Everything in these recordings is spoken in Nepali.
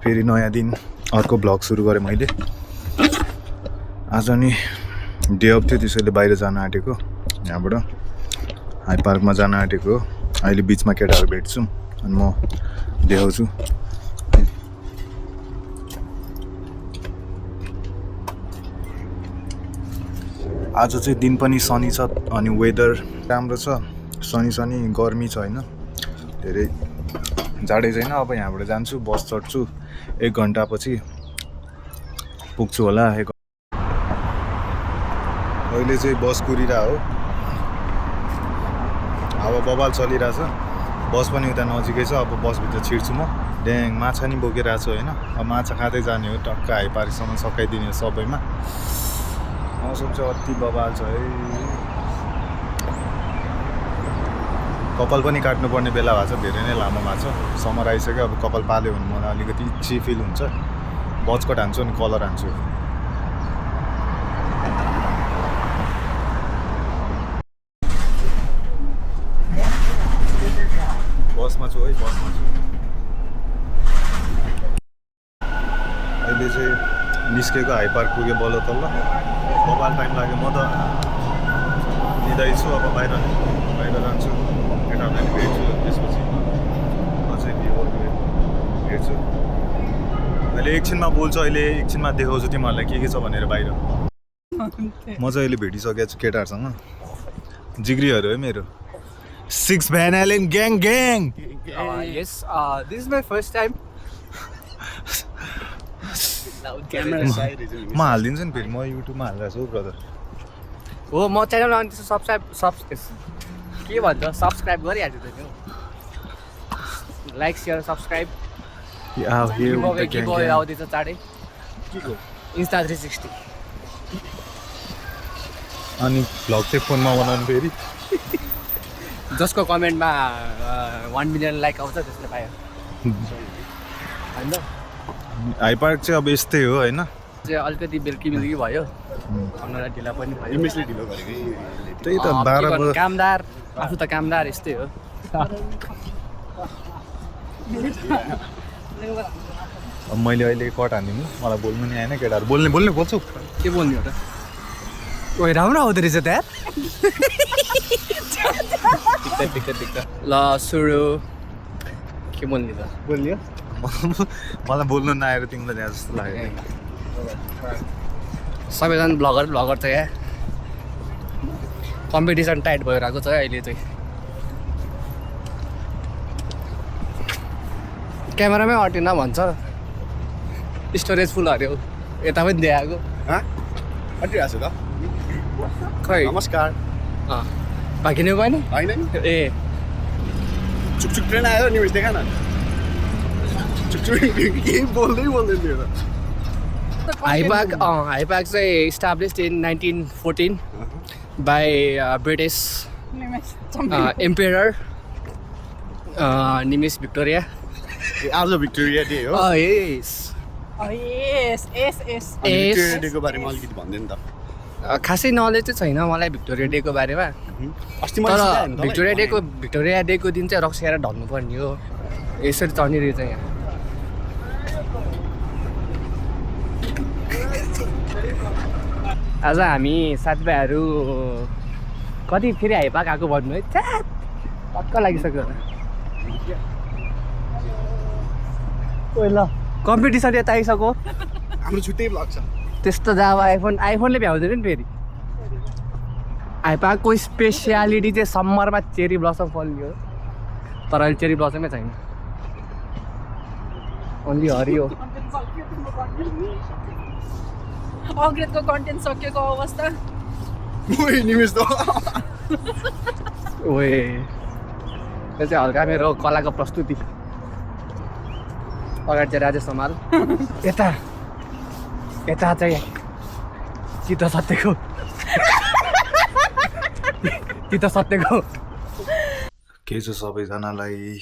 फेरि नयाँ दिन अर्को ब्लग सुरु गरेँ मैले। आज नि डे अफ थियो, त्यसैले बाहिर जान आँटेको। यहाँबाट हाई पार्कमा जान आँटेको। अहिले बिचमा केटाहरू भेट्छु अनि म देखाउँछु। आज चाहिँ दिन पनि सनी छ अनि वेदर राम्रो छ, सनी गर्मी छ होइन, धेरै जाडै छैन। अब यहाँबाट जान्छु, बस चढ्छु, 1 घन्टापछि पुग्छु होला। अहिले चाहिँ बस कुरिरहेको हो, हावा बबाल चलिरहेछ, बस पनि उता नजिकै छ। अब बसभित्र छिर्छु म। ड्याङ माछा नि बोकिरहेको छु होइन, अब माछा खाँदै जाने हो, टक्क हाई पार्कसम्म सकाइदिने हो सबैमा। मौसम चाहिँ अति बबाल छ है। कपाल पनि काट्नुपर्ने बेला भएको छ, धेरै नै लामो भएको छ। समर आइसक्यो, अब कपाल पाल्यो भने मलाई अलिकति इच्छी फिल हुन्छ। बजकट हान्छु अनि कलर हान्छु। बसमा छु है, बसमा छु। अहिले चाहिँ निस्केको, हाई पार्क पुग्यो बल्ल तल्ल। बबाल टाइम लाग्यो, म त निदाइछु। अब बाहिर जान्छु, केटाहरूलाई भेट्छु, त्यसपछि अझै भ्यूहरू हेर्छु। अहिले एकछिनमा बोल्छु, अहिले एकछिनमा देखाउँछु तिमीहरूलाई के छ भनेर बाहिर। म चाहिँ अहिले भेटिसकेको छु केटाहरूसँग, जिग्रीहरू है मेरो। 6 Van Allen gang. Yes, this is my first time. म हालिदिन्छु नि, फेरि म युट्युबमा हालिरहेको छु ब्रदर। हो, म च्यानलमा अनि सब्सक्राइब के भन्छ, सब्सक्राइब गरिहाल्छु त नि। Like share subscribe. गिभअवे आउँदैछ चाँडै, इन्स्टा 360। अनि भ्लग चाहिँ फोनमा बनाउनु फेरि। जसको कमेन्टमा 1 मिलियन लाइक आउँछ त्यसले पायो होइन। हाई पार्क चाहिँ अब यस्तै हो होइन, चाहिँ अलिकति बेलुकी भयो, अनुलाई ढिला पनि भयो। इमेजले ढिलो गरेको त्यही त 12 बजे। कामदार, आफू त कामदार, यस्तै हो। अब मैले अहिले कट हानिदिनु, मलाई बोल्नु नि आएन। केटाहरू बोल्ने बोल्छु। के बोल्ने हो त? ओइ राम्रो आउँदो रहेछ त यार। ल सुरु, के बोल्ने त? बोल्ने हो। मलाई बोल्नु नआएर तिमीलाई त्यहाँ जस्तो लाग्यो। सबैजना ब्लगर छ यहाँ, कम्पिटिसन टाइट भइरहेको छ अहिले चाहिँ। क्यामेरामै अटेन भन्छ, स्टोरेज फुल हऱ्यो, यता पनि देखाएको। अटिरहेको छु त। खै नमस्कार। भागिने गयो नि होइन नि, ए चुकचुक ट्रेन आयो। निमेश देखा न, चुकचुक केही बोल्दैन थियो त। हाई पार्क चाहिँ established in 1914 by British emperor निमिस भिक्टोरिया। आज भिक्टोरिया डे हो। यस भिक्टोरिया डेको बारेमा अलिकति भन्दैन त? खासै नलेज चाहिँ छैन मलाई भिक्टोरिया डेको बारेमा। अस्ति तर भिक्टोरिया डेको दिन चाहिँ रक्सिएर ढल्नुपर्ने हो, यसरी चढ्ने रहेछ यहाँ। आज हामी साथीभाइहरू कति फेरि हाई पार्क आएको भन्नु है, पक्क लागिसक्यो। ओइ ल, कम्पिटिसन यता आइसक्यो, हाम्रो छुट्टै ब्लग छ। त्यस्तो त अब आइफोनले भ्याउँदैन नि फेरि। हाई पार्कको स्पेसियालिटी चाहिँ समरमा चेरी ब्लसम फल्ने हो, तर अहिले चेरी ब्लसमै छैन, ओन्ली हरियो। अग्रेडको कन्टेन्ट सकिएको अवस्था। निमेश त ओए, यो चाहिँ हल्का मेरो कलाको प्रस्तुति। अगाडि चाहिँ राजेश समाल, यता चाहिँ चित्त सत्यको के छ सबैजनालाई।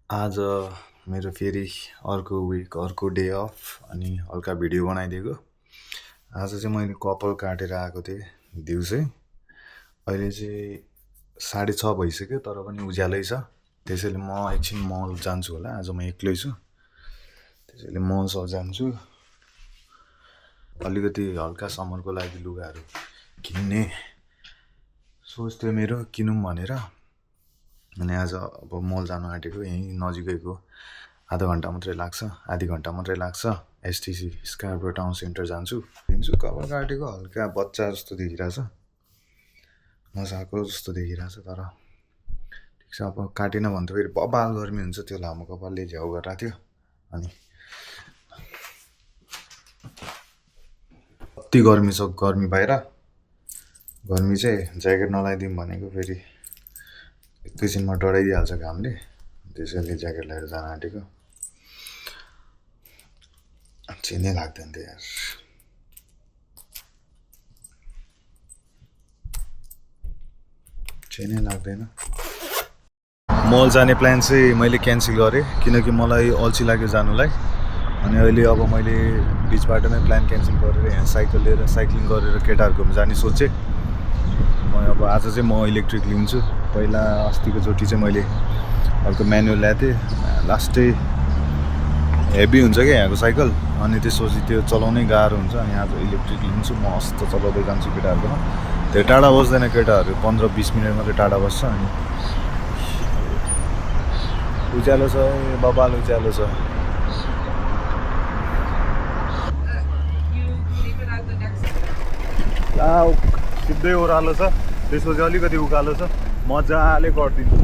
आज मेरो फेरि अर्को विक, अर्को डे अफ, अनि हल्का भिडियो बनाइदिएको। आज चाहिँ मैले कपाल काटेर आएको थिएँ दिउँसै। अहिले चाहिँ 6:30 भइसक्यो, तर पनि उज्यालै छ। त्यसैले म एकछिन मल जान्छु होला, आज म एक्लै छु। त्यसैले म सब जान्छु अलिकति हल्का समरको लागि लुगाहरू किन्ने सोच थियो मेरो किनौँ भनेर अनि आज अब मल जानु आँटेको यहीँ नजिकैको आधी घन्टा मात्रै लाग्छ एसटिसी स्कार्बरो टाउन सेन्टर जान्छु लिन्छु कपाल काटेको हल्का बच्चा जस्तो देखिरहेछ मजाको जस्तो देखिरहेछ तर ठिक छ अब काटेन भने त फेरि बबाल गर्मी हुन्छ त्यो लामो कपालले झ्याउ गरिरहेको थियो अनि कति गर्मी छ गर्मी बाहिर गर्मी चाहिँ ज्याकेट नलाइदिउँ भनेको फेरि एकैछिनमा डढाइदिइहाल्छ घामले त्यसैले ज्याकेट लगाएर जान आँटेको चिनै लाग्दैन थियो यार चिनै लाग्दैन मल जाने प्लान चाहिँ मैले क्यान्सल गरेँ किनकि मलाई अल्छी लाग्यो जानुलाई अनि अहिले अब मैले बिच बाटोमै प्लान क्यान्सल गरेर यहाँ साइक्लिङ गरेर केटाहरूकोमा जाने सोचेँ म अब आज चाहिँ म इलेक्ट्रिक लिन्छु पहिला अस्तिको चोटि चाहिँ मैले अर्को म्यानुअल ल्याएको थिएँ लास्टै हेभी हुन्छ क्या यहाँको साइकल अनि त्यसपछि त्यो चलाउनै गाह्रो हुन्छ अनि आज इलेक्ट्रिक लिन्छु मस्त चलाउँदै जान्छु केटाहरूकोमा त्यो टाढा बस्दैन केटाहरू 15-20 मिनट मात्रै टाढा बस्छ अनि उज्यालो छ बबाल उज्यालो छ सिधै ओह्रालो छ त्यसपछि अलिकति उकालो छ मजाले गरिदिन्छु म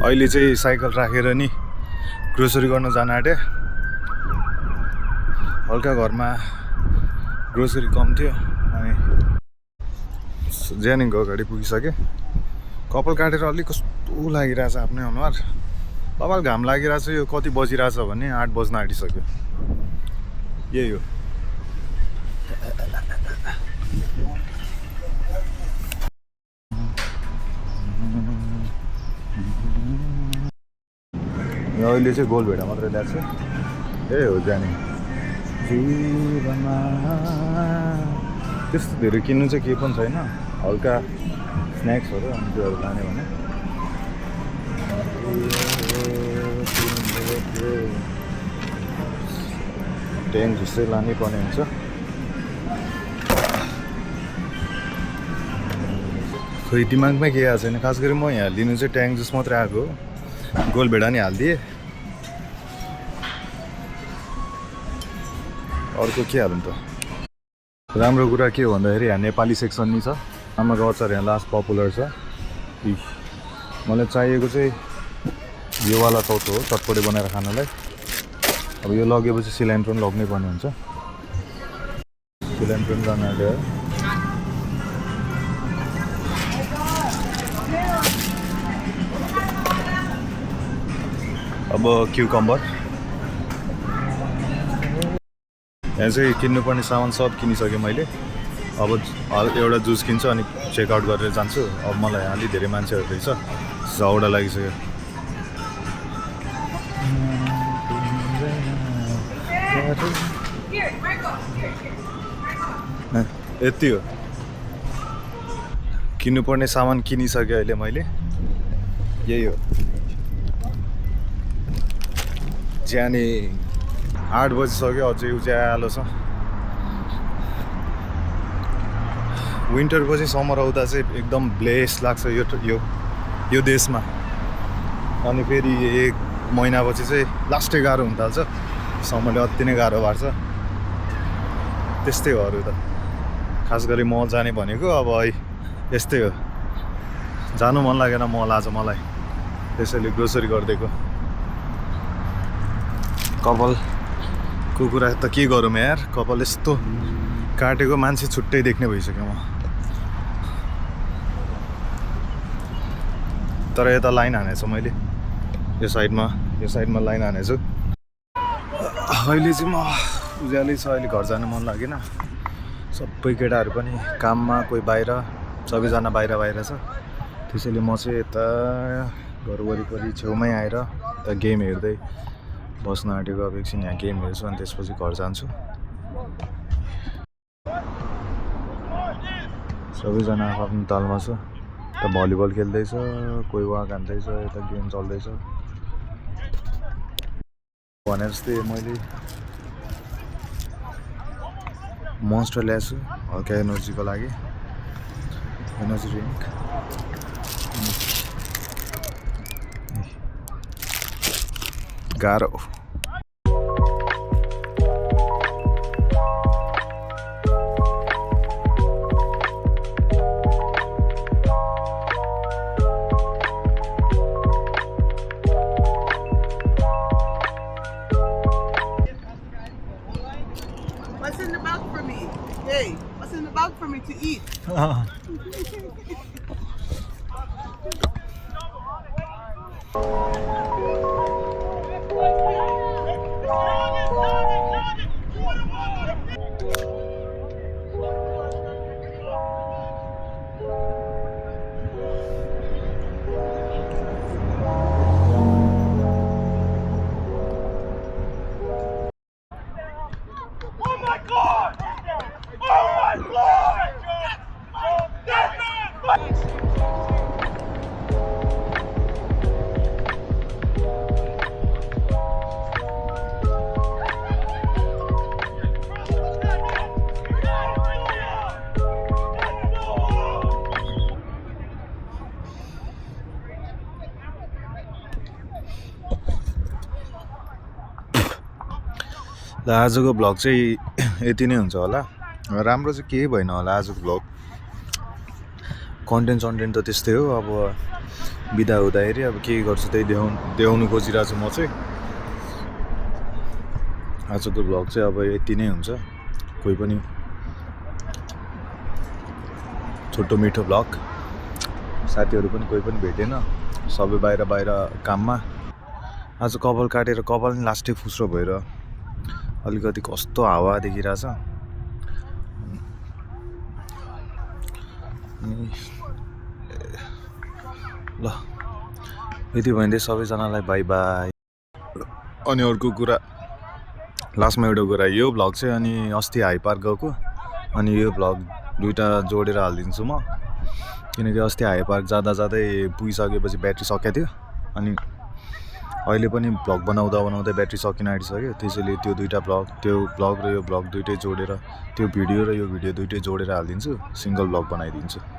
अहिले चाहिँ साइकल राखेर नि ग्रोसरी गर्न जान आँटे हल्का घरमा ग्रोसरी कम थियो अनि ज्यानिङको अगाडि पुगिसकेँ कपाल काटेर अलिक कस्तो लागिरहेछ आफ्नै अनुहार बबाल घाम लागिरहेछ यो कति बजिरहेछ भने 8 बज्न आँटिसक्यो यही हो अहिले चाहिँ गोलभेडा मात्रै ल्याएको छु ए हो जाने जीवनमा त्यस्तो धेरै किन्नु चाहिँ केही पनि छैन हल्का स्न्याक्सहरू अनि त्योहरू लाने भने ट्याङ जस्तै लानै पर्ने हुन्छ खोइ दिमागमै केही आएको छैन खास गरी म यहाँ लिनु चाहिँ ट्याङ जुस मात्रै आएको गोलभेडा नि हालिदिएँ अर्को के हालौँ त राम्रो कुरा के हो भन्दाखेरि यहाँ नेपाली सेक्सन नि छ आमाको अचार यहाँ लास्ट पपुलर छ मलाई चाहिएको चाहिँ योवाला चौथो हो चटपटे बनाएर खानलाई अब यो लगेपछि सिलाइन्ट्रो पनि लग्नै पर्ने हुन्छ सिलाइन्ट्रो पनि जान आँट्यो अब क्युकम्बर यहाँ चाहिँ किन्नुपर्ने सामान सब किनिसकेँ मैले अब एउटा जुस किन्छु अनि चेकआउट गरेर जान्छु अब मलाई अलिक धेरै मान्छेहरू रहेछ झगडा लागिसक्यो यति हो किन्नुपर्ने सामान किनिसकेँ अहिले मैले यही हो ज्याने 8 बजिसक्यो अझै उज्यालो छ विन्टर पछि समर आउँदा चाहिँ एकदम ब्लेस लाग्छ यो देशमा अनि फेरि 1 महिनापछि चाहिँ लास्टै गाह्रो हुन थाल्छ समरले अति नै गाह्रो पार्छ त्यस्तै हो अरू त खास गरी म जाने भनेको अब यस्तै हो जानु मन लागेन मल आज मलाई त्यसैले ग्रोसरी गरिदिएको कपालको कुरा त के गरौँ यार कपाल यस्तो काटेको मान्छे छुट्टै देख्ने भइसक्यो म तर यता लाइन हानेछु मैले यो साइडमा लाइन हानेछु अहिले चाहिँ म उज्यालै छ अहिले घर जानु मन लागेन सबै केटाहरू पनि काममा कोही बाहिर सबैजना बाहिर छ त्यसैले म चाहिँ यता घर वरिपरि छेउमै आएर यता गेम हेर्दै बस्न आँटेको अब एकछिन यहाँ गेम हेर्छु अनि त्यसपछि घर जान्छु सबैजना आफ्नो तालमा छ यता भलिबल खेल्दैछ कोही वाक हान्दैछ यता गेम चल्दैछ भने जस्तै मैले मोन्स्टर ल्याएको छु हल्का एनर्जीको लागि एनर्जी ड्रिङ्क गाह्रो What's in the bag for me? Hey, what's in the bag for me to eat? ल आजको भ्लग चाहिँ यति नै हुन्छ होला राम्रो चाहिँ केही भएन होला आजको भ्लग कन्टेन्ट त त्यस्तै हो अब बिदा हुँदाखेरि अब के गर्छु त्यही देखाउनु खोजिरहेको छु म चाहिँ आजको भ्लग चाहिँ अब यति नै हुन्छ कोही पनि छोटो मिठो भ्लग साथीहरू पनि कोही पनि भेटेन सबै बाहिर काममा आज कपाल काटेर कपाल नि लास्टै फुस्रो भएर अलिकति कस्तो हावा देखिरहेछ ल यति भन्दै सबैजनालाई बाई बाई अनि अर्को कुरा लास्टमा एउटा कुरा यो भ्लग चाहिँ अनि अस्ति हाई पार्क गएको अनि यो भ्लग दुईवटा जोडेर हालिदिन्छु म किनकि अस्ति हाई पार्क जाँदै पुगिसकेपछि ब्याट्री सकिएको थियो अनि अहिले पनि भ्लग बनाउँदा ब्याट्री सकिन आँटिसक्यो त्यसैले त्यो दुईवटा त्यो भ्लग र यो भ्लग दुइटै जोडेर त्यो भिडियो र यो भिडियो दुइटै जोडेर हालिदिन्छु सिङ्गल भ्लग बनाइदिन्छु